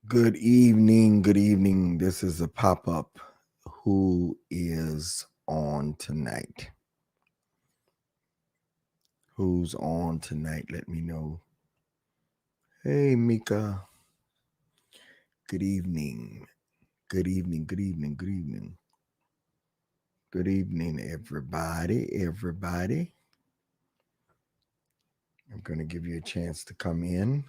Good evening. Good evening. This is a pop up. Who is on tonight? Who's on tonight? Let me know. Hey, Mika. Good evening. Good evening. Good evening. Good evening. Good evening, everybody. Everybody. I'm going to give you a chance to come in.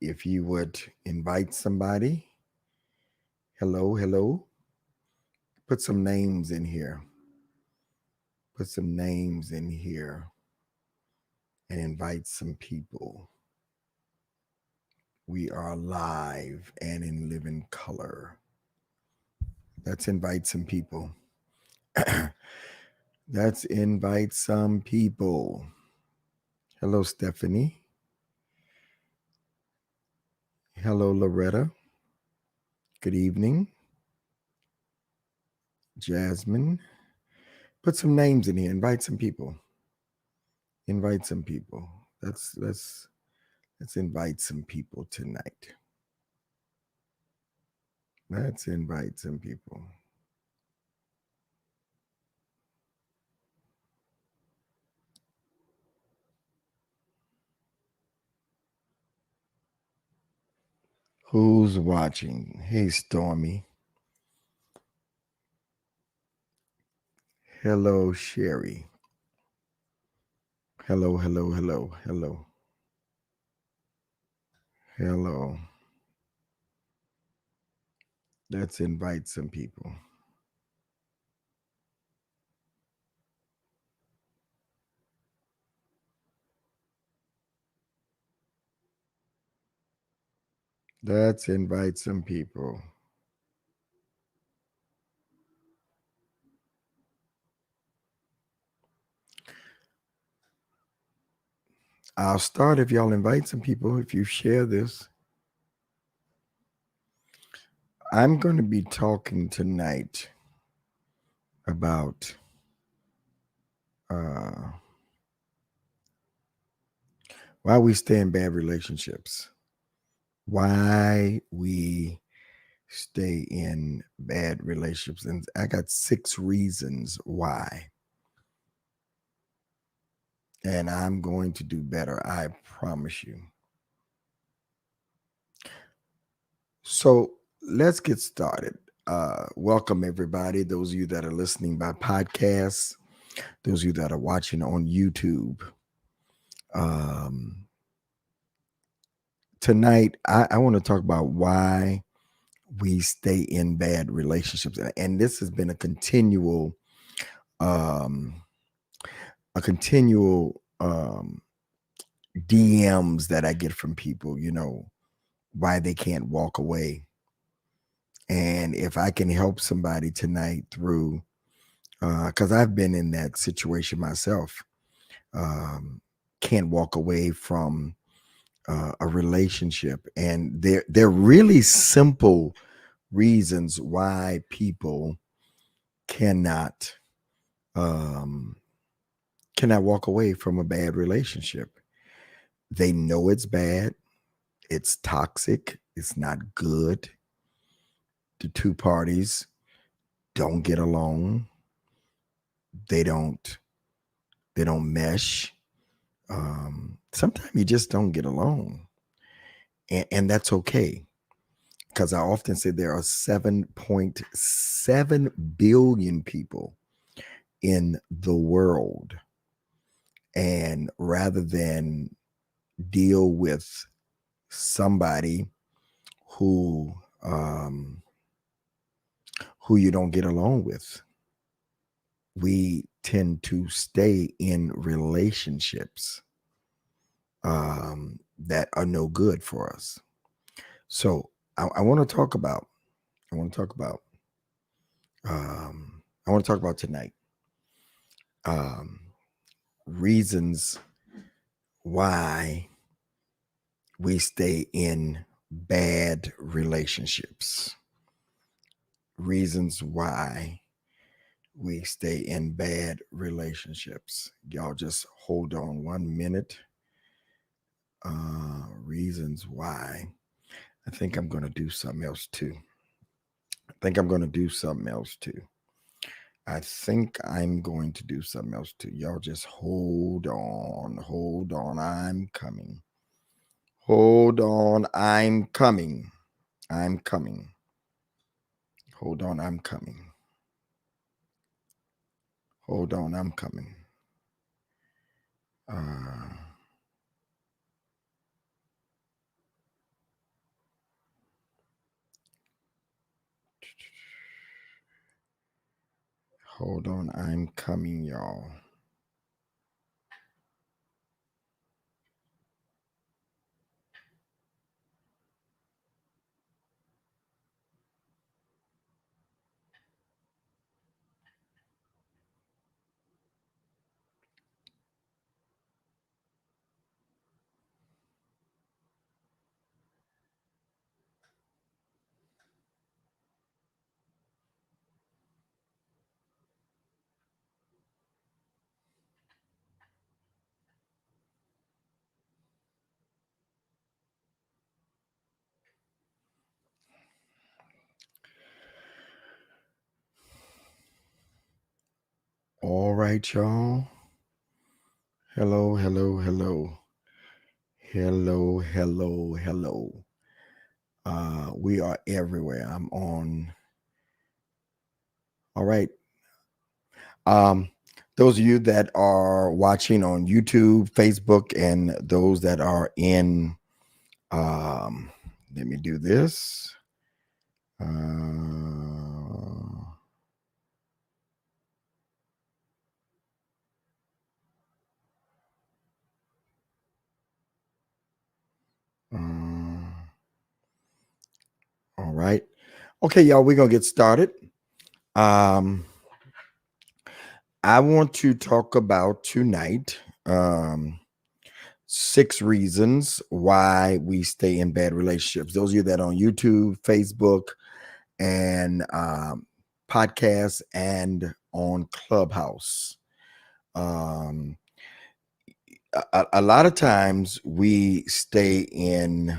If you would invite somebody, hello, hello. Put some names in here. Put some names in here and invite some people. We are live and in living color. Let's invite some people. Let's invite some people. Hello, Stephanie. Hello, Loretta. Good evening. Jasmine. Put some names in here. Invite some people. Invite some people. Let's invite some people tonight. Let's invite some people. Who's watching? Hey, Stormy. Hello, Sherry. Hello, hello, hello, hello, hello. Let's invite some people. Let's invite some people. I'll start if y'all invite some people, if you share this. I'm going to be talking tonight about uh, why we stay in bad relationships, why we stay in bad relationships. And I got 6 reasons why. And I'm going to do better, I promise you. So let's get started. Welcome, everybody. Those of you that are listening by podcast, those of you that are watching on YouTube. Um, Tonight, I want to talk about why we stay in bad relationships, and this has been um, a continual DMs that I get from people. Why they can't walk away, and if I can help somebody tonight through, because I've been in that situation myself, um, can't walk away from a relationship, and they're really simple reasons why people cannot um, cannot walk away from a bad relationship. They know it's bad, it's toxic, it's not good. The two parties don't get along. They don't they don't mesh. Sometimes you just don't get along, and that's okay. Because I often say there are 7.7 billion people in the world. And rather than deal with somebody who um, who you don't get along with, we tend to stay in relationships that are no good for us. So I want to talk about. I want to talk about. Um, I want to talk about tonight. Um, Reasons why we stay in bad relationships. Reasons why we stay in bad relationships. Y'all just hold on 1 minute. Reasons why. I think I'm going to do something else too. I think I'm going to do something else too. I think I'm going to do something else too. Y'all just hold on. Hold on. I'm coming. Hold on. I'm coming. I'm coming. Hold on. I'm coming. Hold on. I'm coming. Uh, hold on. I'm coming, y'all. All right, y'all. Hello, hello, hello. Hello, hello, hello. We are everywhere. I'm on. All right. Um, those of you that are watching on YouTube, Facebook, and those that are in, let me do this. All right. Okay, y'all, we're going to get started. I want to talk about tonight 6 reasons why we stay in bad relationships. Those of you that are on YouTube, Facebook, and podcasts and on Clubhouse. Um, a lot of times we stay in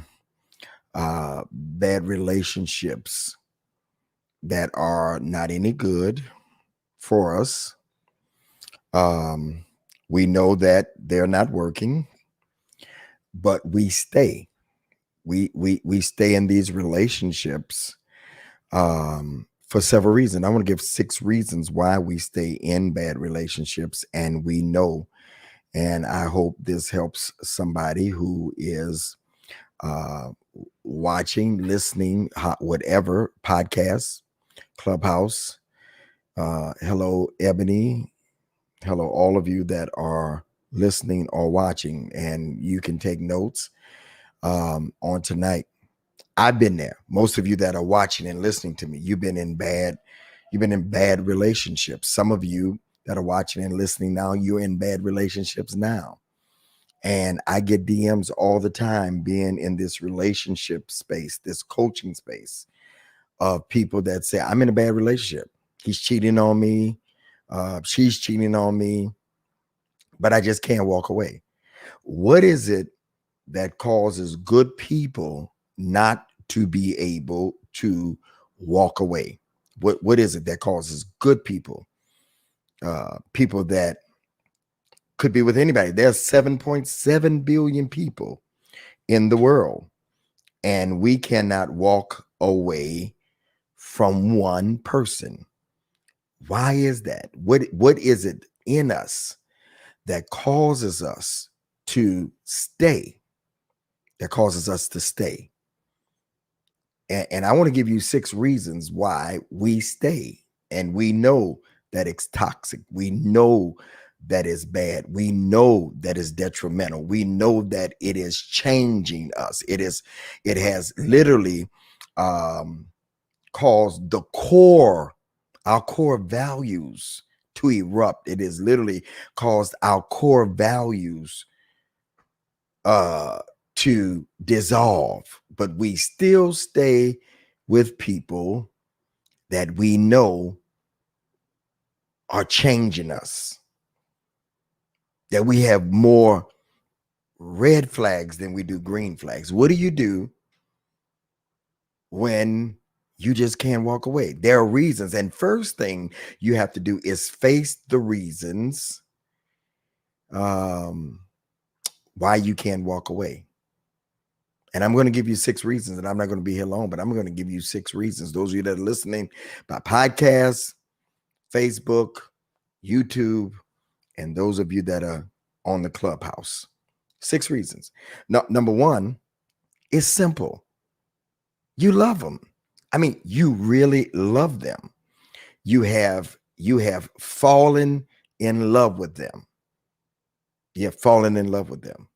bad relationships that are not any good for us. We know that they're not working, but we stay. We stay in these relationships for several reasons. I want to give 6 reasons why we stay in bad relationships, and we know. And I hope this helps somebody who is uh, watching, listening, whatever, podcasts, Clubhouse. Hello, Ebony. Hello, all of you that are listening or watching, and you can take notes on tonight. I've been there. Most of you that are watching and listening to me, you've been in bad relationships. Some of you that are watching and listening now, you're in bad relationships now. And I get DMs all the time being in this relationship space, this coaching space of people that say, I'm in a bad relationship. He's cheating on me. She's cheating on me, but I just can't walk away. What is it that causes good people not to be able to walk away? What is it that causes good people, people that could be with anybody? There's 7.7 billion people in the world, and we cannot walk away from one person. Why is that? What is it in us that causes us to stay? That causes us to stay. And I want to give you 6 reasons why we stay. And we know that it's toxic. We know that is bad. We know that is detrimental. We know that it is changing us. It has literally caused our core values to erupt. It has literally caused our core values to dissolve, but we still stay with people that we know are changing us, that we have more red flags than we do green flags. What do you do when you just can't walk away. There are reasons. And first thing you have to do is face the reasons why you can't walk away. And I'm going to give you 6 reasons, and I'm not going to be here long, but I'm going to give you 6 reasons. Those of you that are listening by podcast, Facebook, YouTube, and those of you that are on the Clubhouse. 6 reasons. No, number 1 is simple. You love them. I mean, you really love them. You have fallen in love with them. You have fallen in love with them.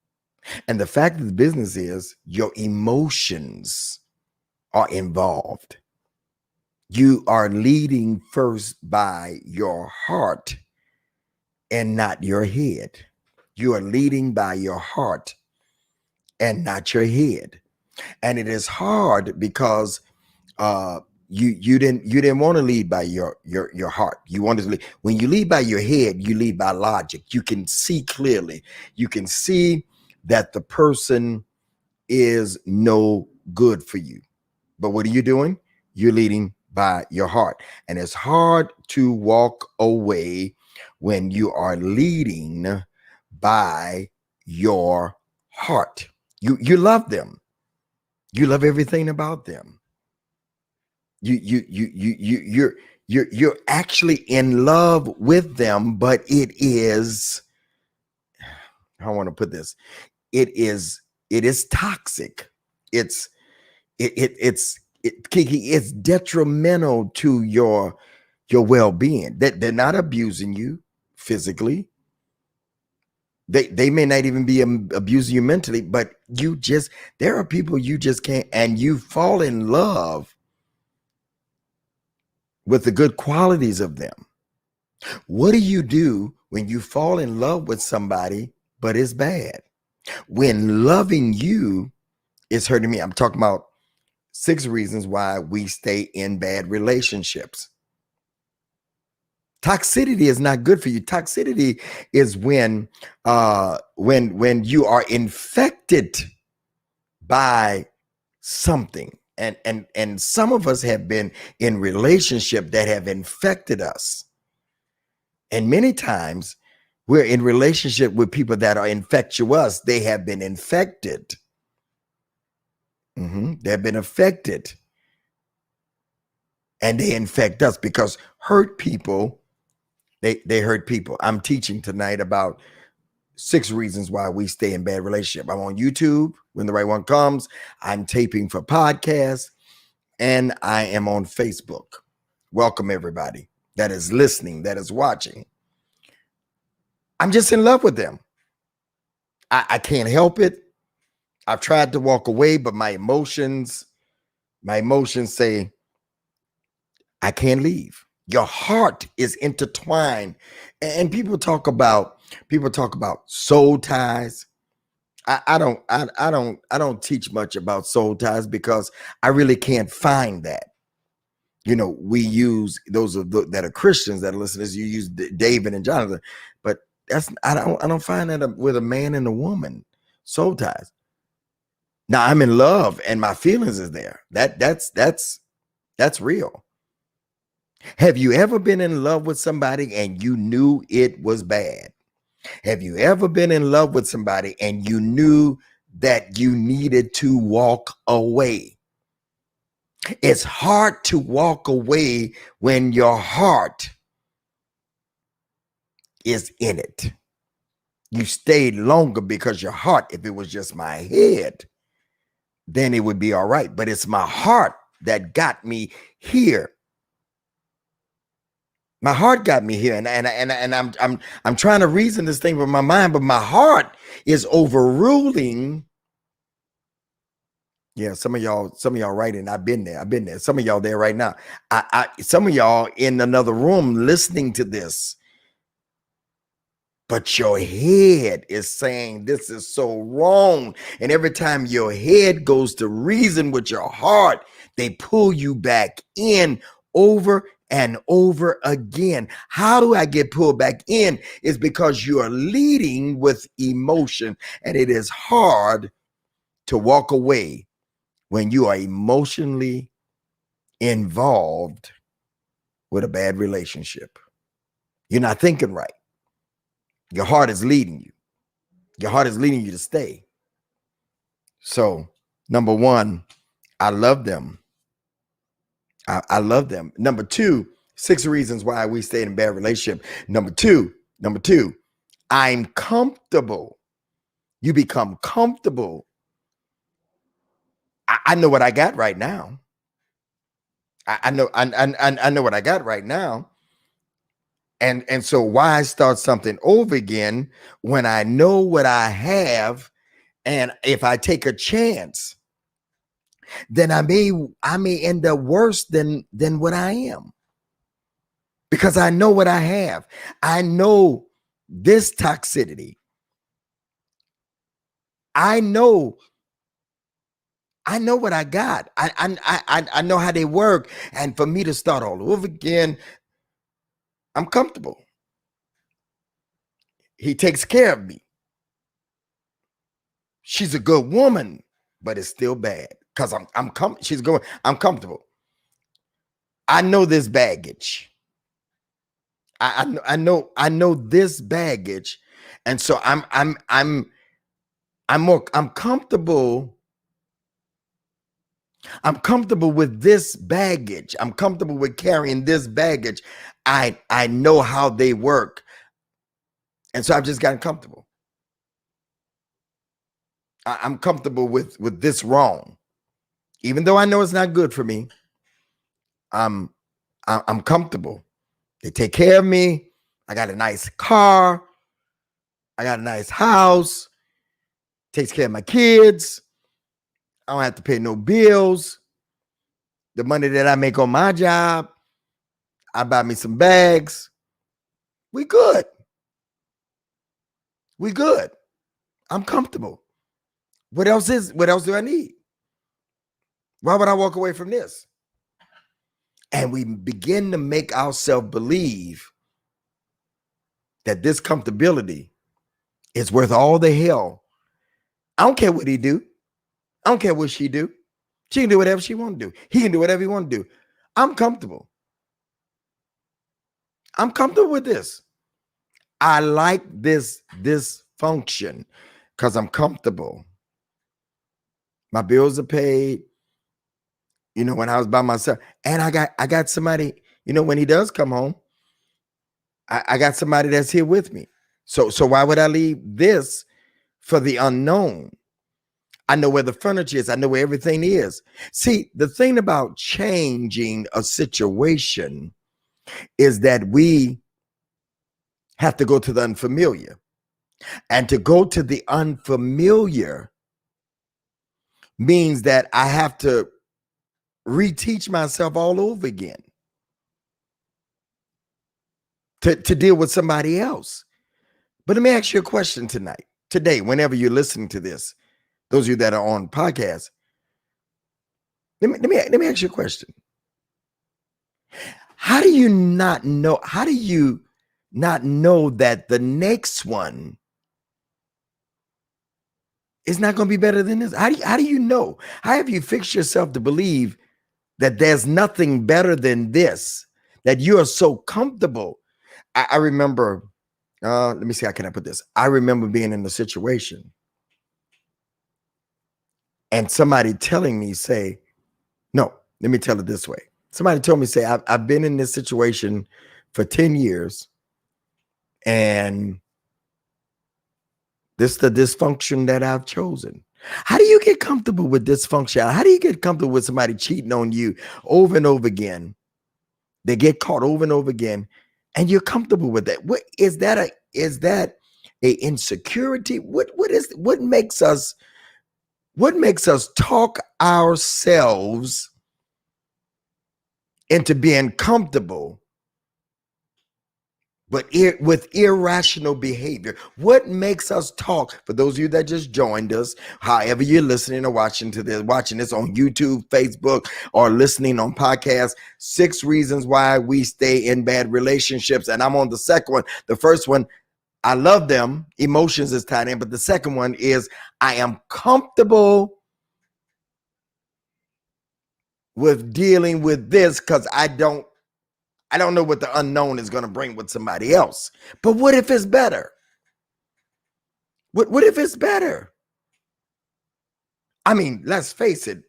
And the fact of the business is your emotions are involved. You are leading first by your heart and not your head. You are leading by your heart and not your head. And it is hard because you didn't want to lead by your heart. You wanted to lead. When you lead by your head, you lead by logic. You can see clearly. You can see that the person is no good for you. But what are you doing? You're leading by your heart. And it's hard to walk away when you are leading by your heart. You love them. You love everything about them. You're actually in love with them, but it is, how I want to put this, it is toxic. It's detrimental to your well-being. That they're not abusing you physically. They may not even be abusing you mentally, but there are people you just can't, and you fall in love with the good qualities of them. What do you do when you fall in love with somebody, but it's bad? When loving you is hurting me. I'm talking about 6 reasons why we stay in bad relationships. Toxicity is not good for you. Toxicity is when you are infected by something. And some of us have been in relationship that have infected us. And many times we're in relationship with people that are infectious. They have been infected. They've been affected. And they infect us because hurt people, they hurt people. I'm teaching tonight about 6 reasons why we stay in bad relationship. I'm on YouTube when the right one comes. I'm taping for podcasts, and I am on Facebook. Welcome everybody that is listening, that is watching. I'm just in love with them. I can't help it. I've tried to walk away, but my emotions say I can't leave. Your heart is intertwined. And people talk about soul ties. I don't teach much about soul ties because I really can't find that. We use those that are Christians that are listeners. You use David and Jonathan, but I don't find that with a man and a woman. Soul ties. Now I'm in love and my feelings is there. That's real. Have you ever been in love with somebody and you knew it was bad? Have you ever been in love with somebody and you knew that you needed to walk away? It's hard to walk away when your heart is in it. You stayed longer because your heart, if it was just my head, then it would be all right. But it's my heart that got me here. My heart got me here, and I'm trying to reason this thing with my mind, but my heart is overruling. Yeah, some of y'all writing. I've been there. Some of y'all there right now. Some of y'all in another room listening to this, but your head is saying this is so wrong. And every time your head goes to reason with your heart, they pull you back in over and over again. How do I get pulled back in? Is because you are leading with emotion, and it is hard to walk away when you are emotionally involved with a bad relationship. You're not thinking right. Your heart is leading you. Your heart is leading you to stay. So, number one, I love them. I love them. Number two, 6 reasons why we stay in a bad relationship. Number two, I'm comfortable. You become comfortable. I know what I got right now. I know what I got right now. And so why start something over again when I know what I have? And if I take a chance, then I may end up worse than what I am. Because I know what I have. I know this toxicity. I know what I got. I know how they work. And for me to start all over again, I'm comfortable. He takes care of me. She's a good woman, but it's still bad because I'm comfortable. I know this baggage. I know this baggage, and so I'm comfortable. I'm comfortable with this baggage. I'm comfortable with carrying this baggage. I know how they work, and so I've just gotten comfortable. I'm comfortable with this wrong, even though I know it's not good for me. I'm comfortable. They take care of me. I got a nice car. I got a nice house. Takes care of my kids. I don't have to pay no bills. The money that I make on my job, I buy me some bags. We good. We good. I'm comfortable. What else do I need? Why would I walk away from this? And we begin to make ourselves believe that this comfortability is worth all the hell. I don't care what he do. I don't care what she do. She can do whatever she want to do. He can do whatever he want to do. I'm comfortable. I'm comfortable with this. I like this function because I'm comfortable. My bills are paid. You know, when I was by myself, and I got somebody, you know, when he does come home, I got somebody that's here with me. So why would I leave this for the unknown? I know where the furniture is. I know where everything is. See, the thing about changing a situation is that we have to go to the unfamiliar. And to go to the unfamiliar means that I have to reteach myself all over again to deal with somebody else. But let me ask you a question today, whenever you're listening to this, those of you that are on podcasts, let me ask you a question. How do you not know that the next one is not going to be better than this? How do you know? How have you fixed yourself to believe that there's nothing better than this, that you are so comfortable? I remember, let me see, how can I put this? I remember being in a situation and somebody telling me, no, let me tell it this way. Somebody told me, I've been in this situation for 10 years and this is the dysfunction that I've chosen. How do you get comfortable with dysfunction? How do you get comfortable with somebody cheating on you over and over again? They get caught over and over again, and you're comfortable with that. What is that? Is that a insecurity? What makes us talk ourselves into being comfortable, but with irrational behavior? What makes us talk? For those of you that just joined us, however you're listening or watching this on YouTube, Facebook, or listening on podcasts, 6 reasons why we stay in bad relationships. And I'm on the second one. The first one, I love them. Emotions is tied in. But the second one is I am comfortable with dealing with this because I don't know what the unknown is going to bring with somebody else. But what if it's better? What if it's better? I mean, let's face it,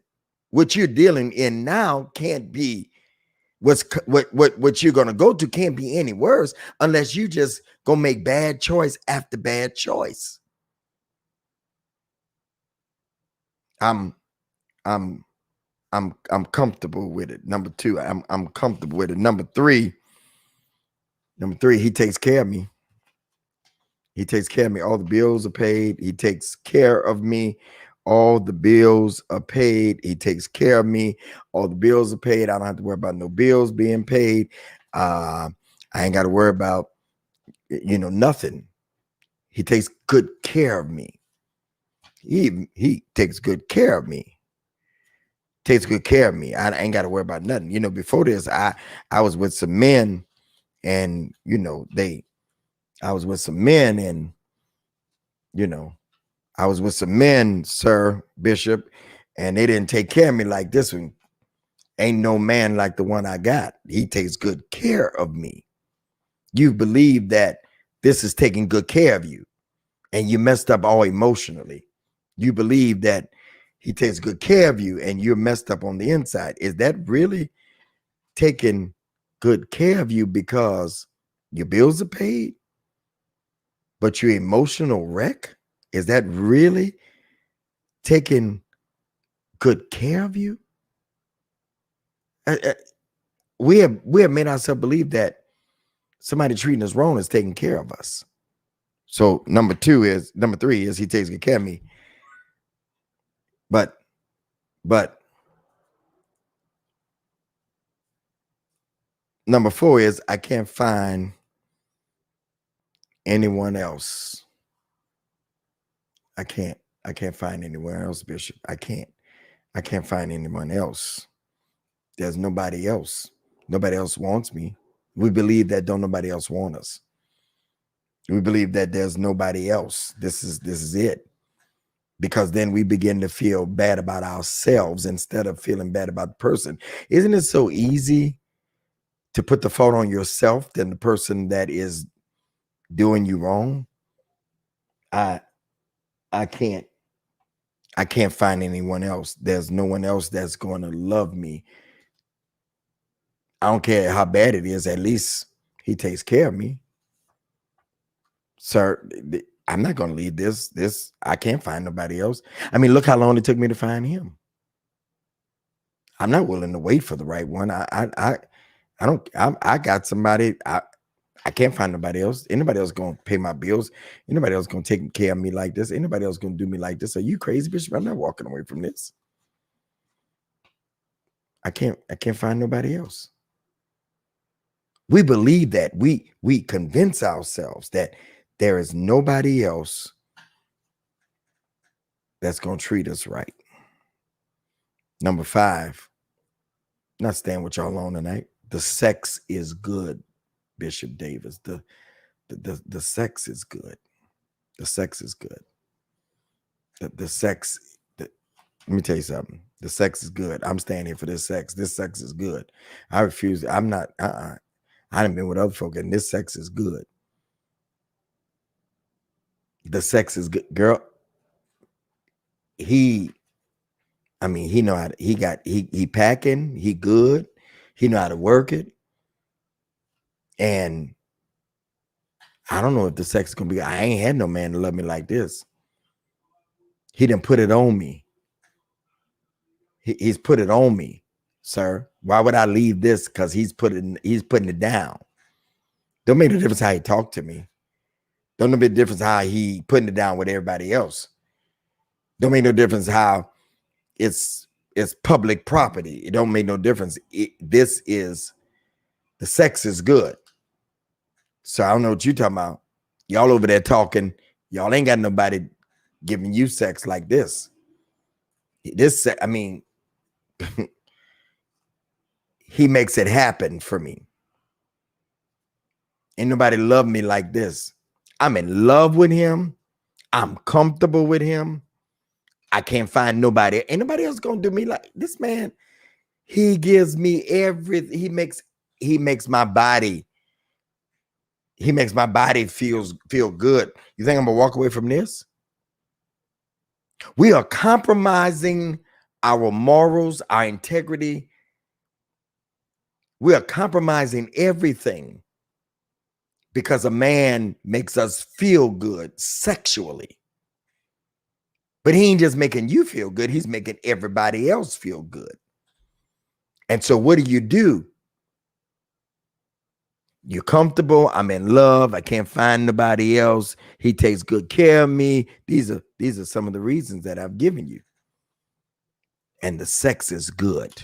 what you're dealing in now can't be what you're going to go to can't be any worse unless you just go make bad choice after bad choice. I'm comfortable with it. Number two, I'm comfortable with it. Number three, he takes care of me. He takes care of me. All the bills are paid. He takes care of me. All the bills are paid. He takes care of me. All the bills are paid. I don't have to worry about no bills being paid. I ain't got to worry about, nothing. He takes good care of me. He takes good care of me. Takes good care of me. I ain't got to worry about nothing. Before this, I was with some men, and I was with some men, and I was with some men, sir, Bishop, and they didn't take care of me like this one. Ain't no man like the one I got. He takes good care of me. You believe that this is taking good care of you, and you messed up all emotionally. You believe that he takes good care of you, and you're messed up on the inside. Is that really taking good care of you because your bills are paid, but you're emotional wreck? Is that really taking good care of you? We have made ourselves believe that somebody treating us wrong is taking care of us. So number three is he takes good care of me. But number four is I can't find anyone else. I can't find anyone else, Bishop. I can't find anyone else. There's nobody else. Nobody else wants me. We believe that don't nobody else want us. We believe that there's nobody else. This is it. Because then we begin to feel bad about ourselves instead of feeling bad about the person. Isn't it so easy to put the fault on yourself than the person that is doing you wrong? I can't find anyone else. There's no one else that's going to love me. I don't care how bad it is. At least he takes care of me. Sir, I'm not going to leave this. I can't find nobody else. I mean, look how long it took me to find him. I'm not willing to wait for the right one. I got somebody. I can't find nobody else. Anybody else going to pay my bills? Anybody else going to take care of me like this? Anybody else going to do me like this? Are you crazy, Bishop? I'm not walking away from this. I can't find nobody else. We believe that. We convince ourselves that there is nobody else that's going to treat us right. Number 5, not staying with y'all alone tonight. The sex is good, Bishop Davis. The sex is good. The sex is good. The sex. Let me tell you something. The sex is good. I'm staying here for this sex. This sex is good. I refuse. I'm not. I done been with other folk, and this sex is good. The sex is good, girl. He know how to, he packing, he good, he know how to work it. And I don't know if the sex is gonna be, I ain't had no man to love me like this. He done put it on me. He's put it on me, sir. Why would I leave this? Because he's putting it down. Don't make no difference how he talk to me. Don't make no difference how he putting it down with everybody else. Don't make no difference how it's public property. It don't make no difference. The sex is good. So I don't know what you're talking about. Y'all over there talking. Y'all ain't got nobody giving you sex like this. I mean, he makes it happen for me. Ain't nobody love me like this. I'm in love with him. I'm comfortable with him. I can't find nobody. Ain't nobody else gonna do me like this, man. He gives me everything. He makes my body feel good. You think I'm gonna walk away from this? We are compromising our morals, our integrity. We are compromising everything because a man makes us feel good sexually. But he ain't just making you feel good, he's making everybody else feel good. And so what do? You're comfortable. I'm in love. I can't find nobody else. He takes good care of me. These are some of the reasons that I've given you. And the sex is good.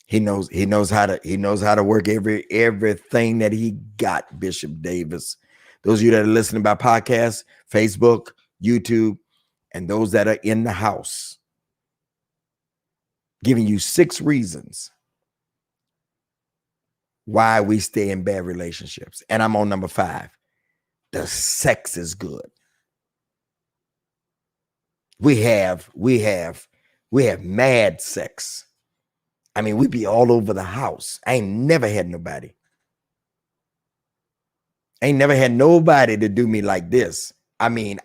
He knows how to work everything that he got, Bishop Davis. Those of you that are listening by podcast, Facebook, YouTube, and those that are in the house, giving you 6 reasons why we stay in bad relationships. And I'm on number 5. The sex is good. We have mad sex. I mean, we be all over the house. I ain't never had nobody to do me like this. I mean,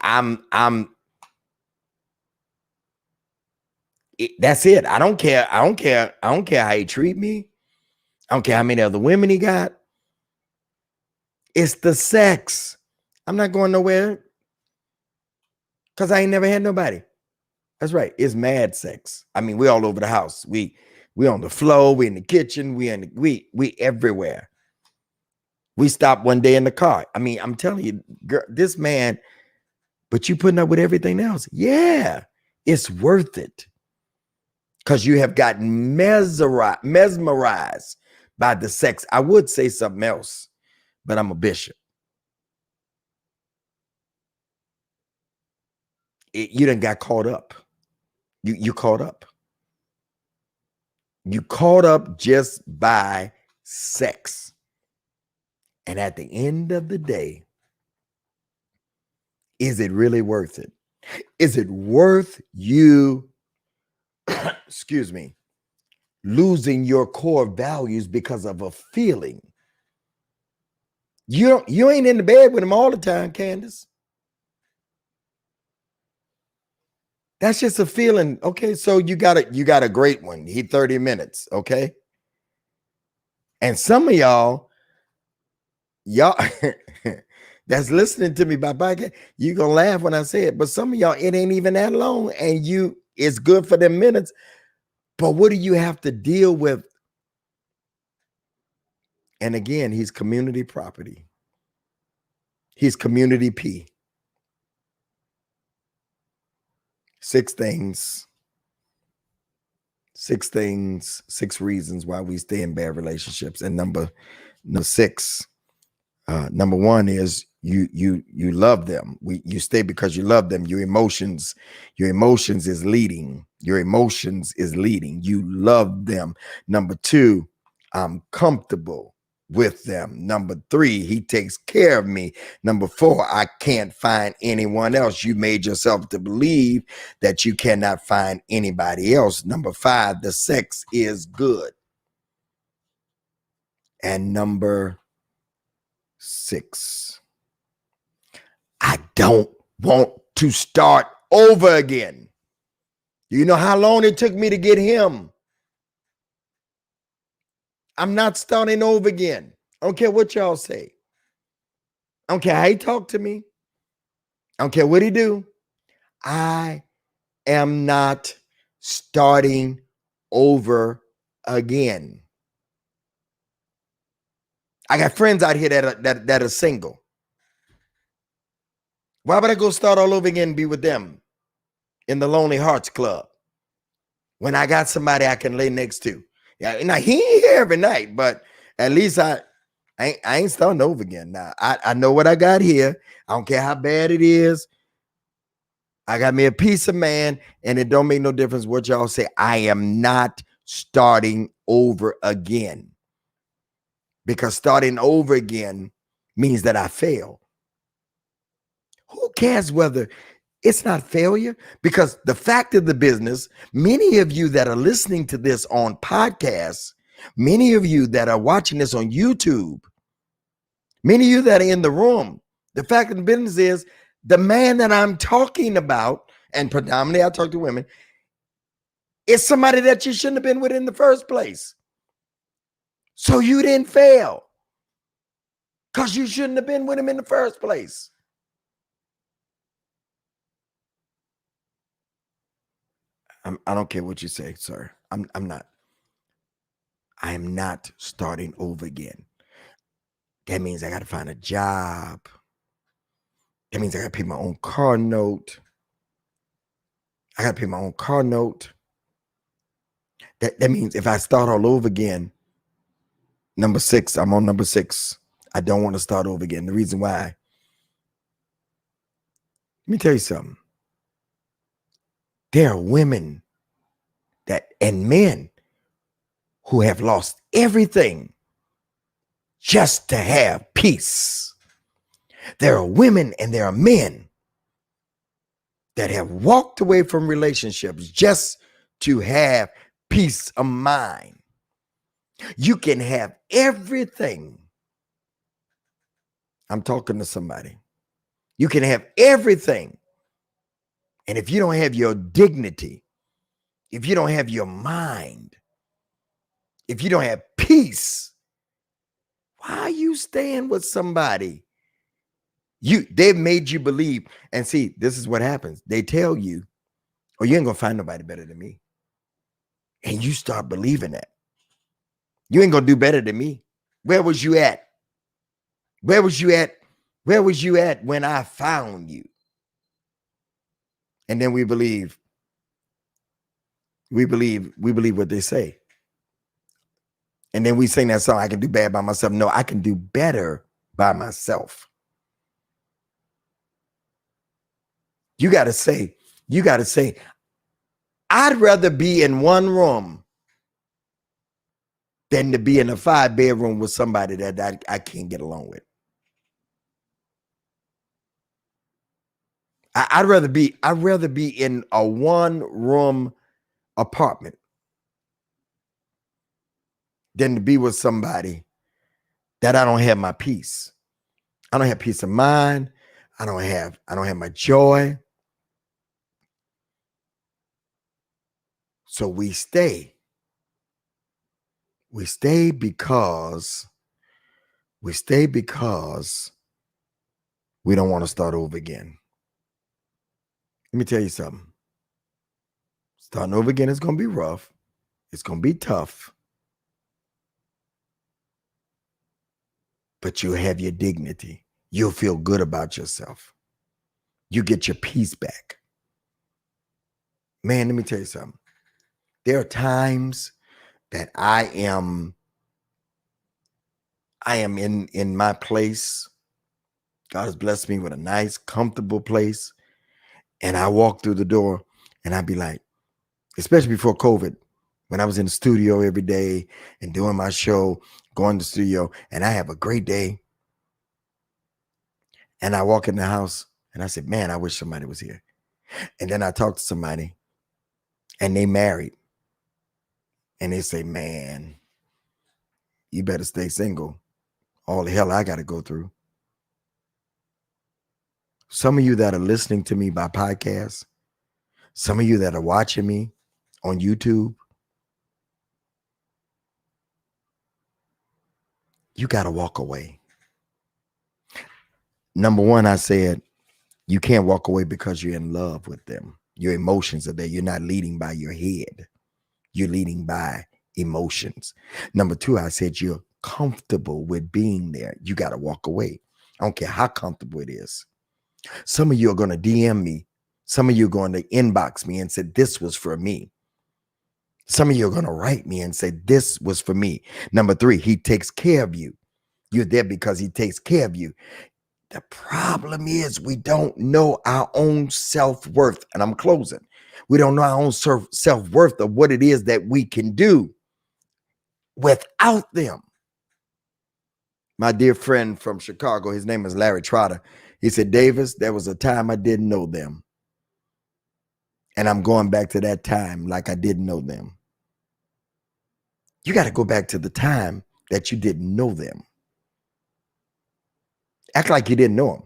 that's it. I don't care how he treat me. I don't care how many other women he got. It's the sex. I'm not going nowhere because I ain't never had nobody. That's right. It's mad sex. I mean, we all over the house. We on the floor. We in the kitchen. We everywhere. We stopped one day in the car. I mean, I'm telling you, girl, this man, but you putting up with everything else. Yeah, it's worth it. Because you have gotten mesmerized by the sex. I would say something else, but I'm a bishop. You done got caught up. You caught up. You caught up just by sex. And at the end of the day, is it really worth it? Is it worth you, excuse me, losing your core values because of a feeling? You ain't in the bed with him all the time, Candace. That's just a feeling. Okay, so you got a great one. He 30 minutes, okay? And some of y'all that's listening to me by podcast, you gonna laugh when I say it, but some of y'all, it ain't even that long, and it's good for them minutes. But what do you have to deal with? And again, he's community property. He's community P. 6 things, 6 reasons why we stay in bad relationships. And number 6, number 1 is you love them. You stay because you love them. Your emotions is leading. You love them. Number 2, I'm comfortable with them. Number 3, he takes care of me. Number 4, I can't find anyone else. You made yourself to believe that you cannot find anybody else. Number 5, the sex is good. And number 6, I don't want to start over again. You know how long it took me to get him? I'm not starting over again. I don't care what y'all say. I don't care how he talk to me. I don't care what he do. I am not starting over again. I got friends out here that are single. Why would I go start all over again and be with them in the Lonely Hearts Club when I got somebody I can lay next to? Yeah, now he ain't here every night, but at least I ain't starting over again. Now I know what I got here. I don't care how bad it is. I got me a piece of man, and it don't make no difference what y'all say. I am not starting over again, because starting over again means that I fail. Who cares whether It's not failure, because the fact of the business, many of you that are listening to this on podcasts, many of you that are watching this on YouTube, many of you that are in the room, the fact of the business is the man that I'm talking about, and predominantly I talk to women, is somebody that you shouldn't have been with in the first place. So you didn't fail because you shouldn't have been with him in the first place. I don't care what you say, sir. I'm not. I am not starting over again. That means I got to find a job. That means I got to pay my own car note. I got to pay my own car note. That means if I start all over again, number 6, I'm on number 6. I don't want to start over again. The reason why, let me tell you something. There are women and men who have lost everything just to have peace. There are women and there are men that have walked away from relationships just to have peace of mind. You can have everything. I'm talking to somebody. You can have everything. And if you don't have your dignity, if you don't have your mind, if you don't have peace, why are you staying with somebody? They've made you believe. And see, this is what happens. They tell you, oh, you ain't gonna find nobody better than me. And you start believing that. You ain't gonna do better than me. Where was you at? Where was you at? Where was you at when I found you? And then we believe what they say. And then we sing that song, I can do bad by myself. No, I can do better by myself. You got to say, I'd rather be in one room than to be in a 5-bedroom with somebody that I can't get along with. I'd rather be in a 1-room apartment than to be with somebody that I don't have my peace. I don't have peace of mind. I don't have my joy. So we stay. We stay because we don't want to start over again. Let me tell you something. Starting over again is going to be rough. It's going to be tough. But you'll have your dignity. You'll feel good about yourself. You get your peace back. Man, let me tell you something. There are times that I am in my place. God has blessed me with a nice, comfortable place. And I walk through the door and I'd be like, especially before COVID, when I was in the studio every day and doing my show, going to the studio, and I have a great day. And I walk in the house and I said, man, I wish somebody was here. And then I talk to somebody and they married. And they say, man, you better stay single. All the hell I got to go through. Some of you that are listening to me by podcast, some of you that are watching me on YouTube, you got to walk away. Number one, I said, you can't walk away because you're in love with them. Your emotions are there. You're not leading by your head. You're leading by emotions. Number two, I said, you're comfortable with being there. You got to walk away. I don't care how comfortable it is. Some of you are going to DM me. Some of you are going to inbox me and say, this was for me. Some of you are going to write me and say, this was for me. Number three, he takes care of you. You're there because he takes care of you. The problem is we don't know our own self-worth. And I'm closing. We don't know our own self-worth of what it is that we can do without them. My dear friend from Chicago, his name is Larry Trotter. He said, Davis, there was a time I didn't know them. And I'm going back to that time like I didn't know them. You got to go back to the time that you didn't know them. Act like you didn't know him.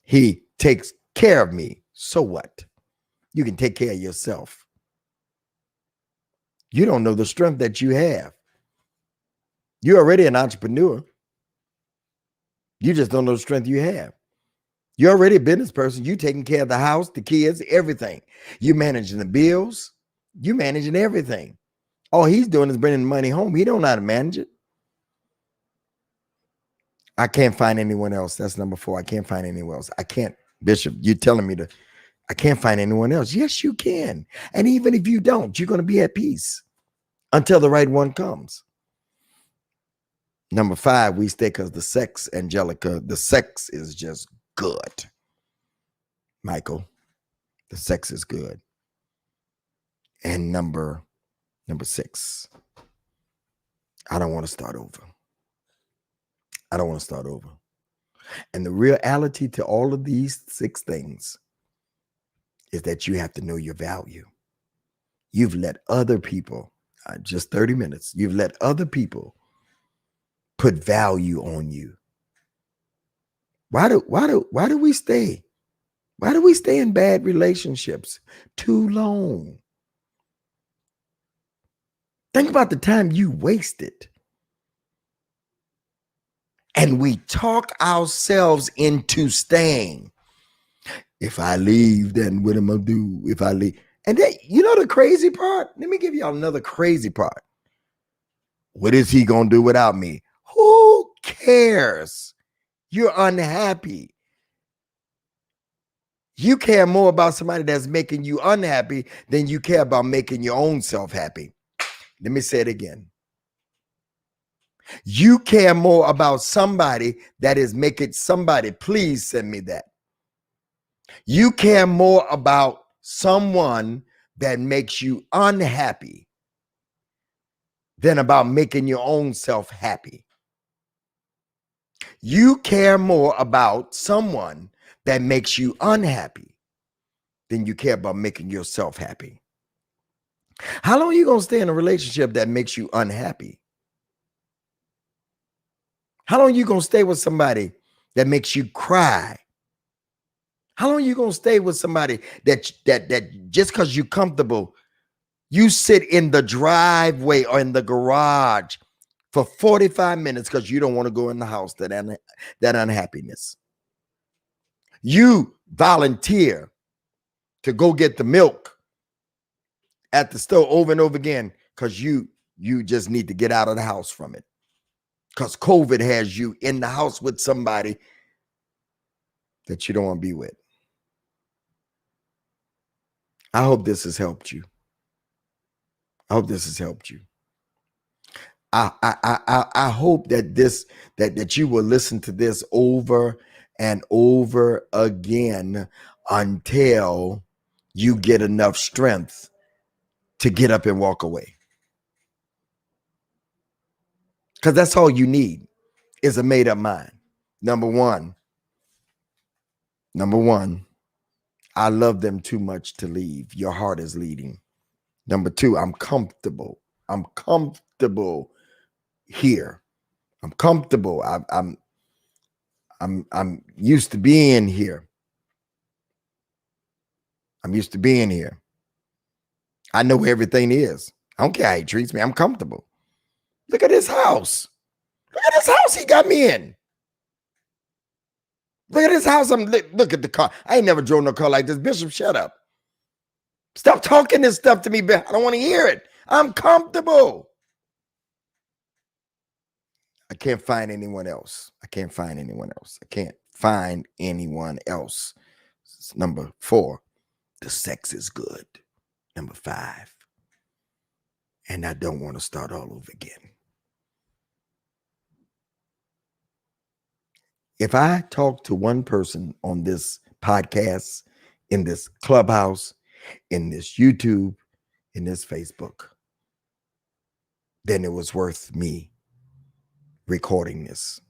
He takes care of me. So what? You can take care of yourself. You don't know the strength that you have. You're already an entrepreneur. You just don't know the strength you have. You're already a business person. You taking care of the house, the kids, everything. You managing the bills. You managing everything. All he's doing is bringing money home. He don't know how to manage it. I can't find anyone else. That's number 4. I can't find anyone else. I can't, Bishop, you're telling me to, I can't find anyone else. Yes, you can. And even if you don't, you're going to be at peace until the right one comes. Number 5, we stay because the sex, Angelica, the sex is just good. Michael, the sex is good. And number 6, I don't want to start over. I don't want to start over. And the reality to all of these 6 things is that you have to know your value. You've let other people, just 30 minutes, you've let other people put value on you. Why do we stay? Why do we stay in bad relationships too long? Think about the time you wasted. And we talk ourselves into staying. If I leave, then what am I do? If I leave. And then, you know the crazy part? Let me give y'all another crazy part. What is he going to do without me? Who cares? You're unhappy. You care more about somebody that's making you unhappy than you care about making your own self happy. Let me say it again. You care more about somebody that is making somebody, please send me that. You care more about someone that makes you unhappy than about making your own self happy. You care more about someone that makes you unhappy than you care about making yourself happy. How long are you going to stay in a relationship that makes you unhappy? How long are you going to stay with somebody that makes you cry? How long are you going to stay with somebody that just because you're comfortable, you sit in the driveway or in the garage for 45 minutes because you don't want to go in the house, that unhappiness. You volunteer to go get the milk at the store over and over again because you just need to get out of the house from it. Because COVID has you in the house with somebody that you don't want to be with. I hope this has helped you. I hope this has helped you. I hope that that you will listen to this over and over again until you get enough strength to get up and walk away. Because that's all you need is a made up mind. Number one, I love them too much to leave. Your heart is leading. Number 2, I'm comfortable. I'm comfortable here. I'm comfortable. I'm used to being here. I'm used to being here. I know where everything is. I don't care how he treats me. I'm comfortable. Look at this house. Look at this house he got me in. Look at this house. Look at the car. I ain't never drove no car like this. Bishop, shut up. Stop talking this stuff to me. I don't want to hear it. I'm comfortable. I can't find anyone else. I can't find anyone else. I can't find anyone else. Number 4, the sex is good. Number 5, and I don't want to start all over again. If I talk to one person on this podcast, in this Clubhouse, in this YouTube, in this Facebook, then it was worth me recording this.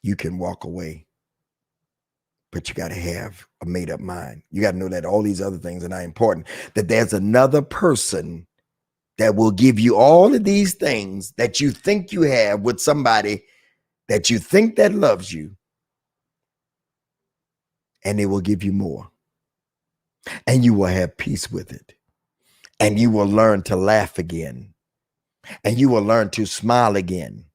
You can walk away but you got to have a made up mind. You got to know that all these other things are not important, that there's another person that will give you all of these things that you think you have with somebody that you think that loves you, and they will give you more, and you will have peace with it, and you will learn to laugh again, and you will learn to smile again,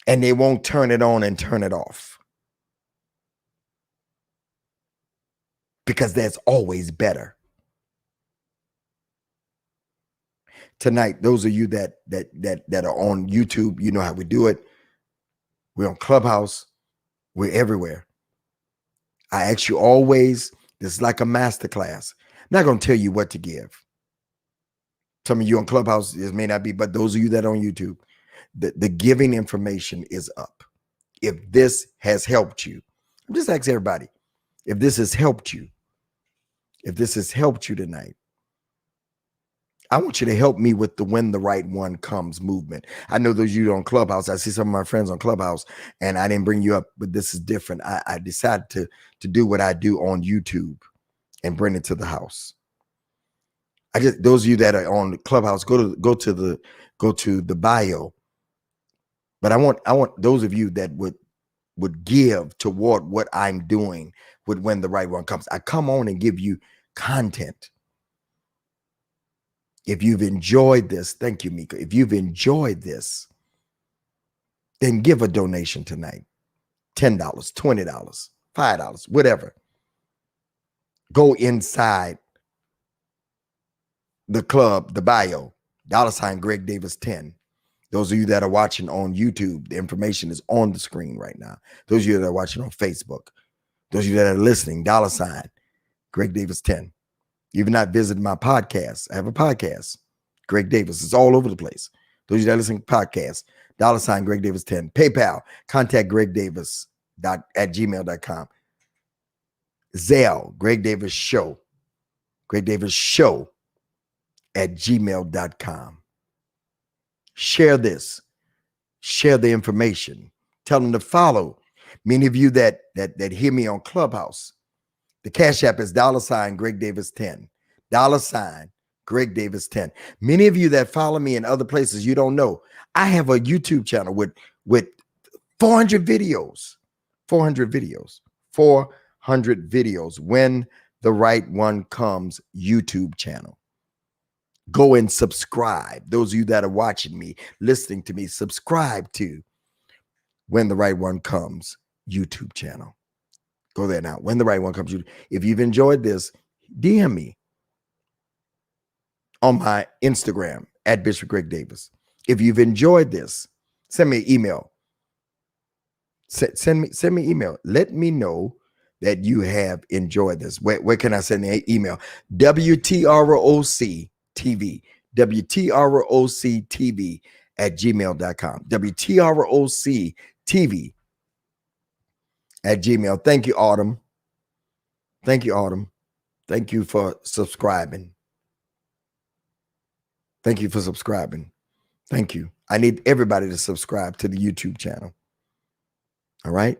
and they won't turn it on and turn it off, because that's always better. Tonight, those of you that are on YouTube, you know how we do it. We're on Clubhouse. We're everywhere. I ask you always, this is like a master class. I'm not going to tell you what to give. Some of you on Clubhouse, this may not be, but those of you that are on YouTube, the giving information is up. If this has helped you, I'm just asking everybody, if this has helped you tonight, I want you to help me with the When the Right One Comes movement. I know those of you on Clubhouse, I see some of my friends on Clubhouse, and I didn't bring you up, but this is different. I decided to do what I do on YouTube and bring it to the house. Those of you that are on Clubhouse, go to the bio. But I want those of you that would give toward what I'm doing with When the Right One Comes. I come on and give you content. If you've enjoyed this, thank you, Mika. If you've enjoyed this, then give a donation tonight. $10, $20, $5, whatever. Go inside the club, the bio, $ Greg Davis 10. Those of you that are watching on YouTube, the information is on the screen right now. Those of you that are watching on Facebook, those of you that are listening, $ Greg Davis 10. You've not visited my podcast. I have a podcast, Greg Davis. It's all over the place. Those of you that are listening to podcasts, $ Greg Davis 10. PayPal, contact Greg Davis at gmail.com. Zelle, Greg Davis Show. Greg Davis Show at gmail.com. Share this. Share the information. Tell them to follow. Many of you that hear me on Clubhouse, the Cash App is $ Greg Davis 10. $ Greg Davis 10. Many of you that follow me in other places, you don't know, I have a YouTube channel with 400 videos. 400 videos. 400 videos. When the Right One Comes YouTube channel. Go and subscribe. Those of you that are watching me, listening to me, subscribe to When the Right One Comes YouTube channel. Go there now. When the Right One Comes. If you've enjoyed this, DM me on my Instagram at Bishop Greg Davis. If you've enjoyed this, send me an email. Send me email. Let me know that you have enjoyed this. Where can I send an email? WTROC TV. WTROC TV at gmail.com. WTROC TV at Gmail. Thank you, Autumn. Thank you, Autumn. Thank you for subscribing. Thank you for subscribing. Thank you. I need everybody to subscribe to the YouTube channel. All right.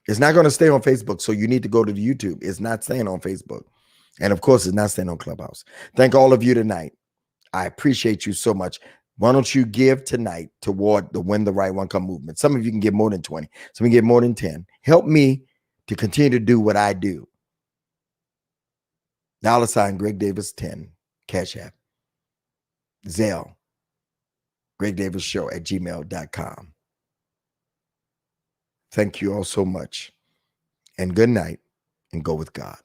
It's not going to stay on Facebook, so you need to go to the YouTube. It's not staying on Facebook. And of course, it's not staying on Clubhouse. Thank all of you tonight. I appreciate you so much. Why don't you give tonight toward the When the Right One Come movement? Some of you can give more than 20. Some of you get more than 10. Help me to continue to do what I do. $ Greg Davis 10. Cash App. Zelle. Greg Davis Show at gmail.com. Thank you all so much. And good night, and go with God.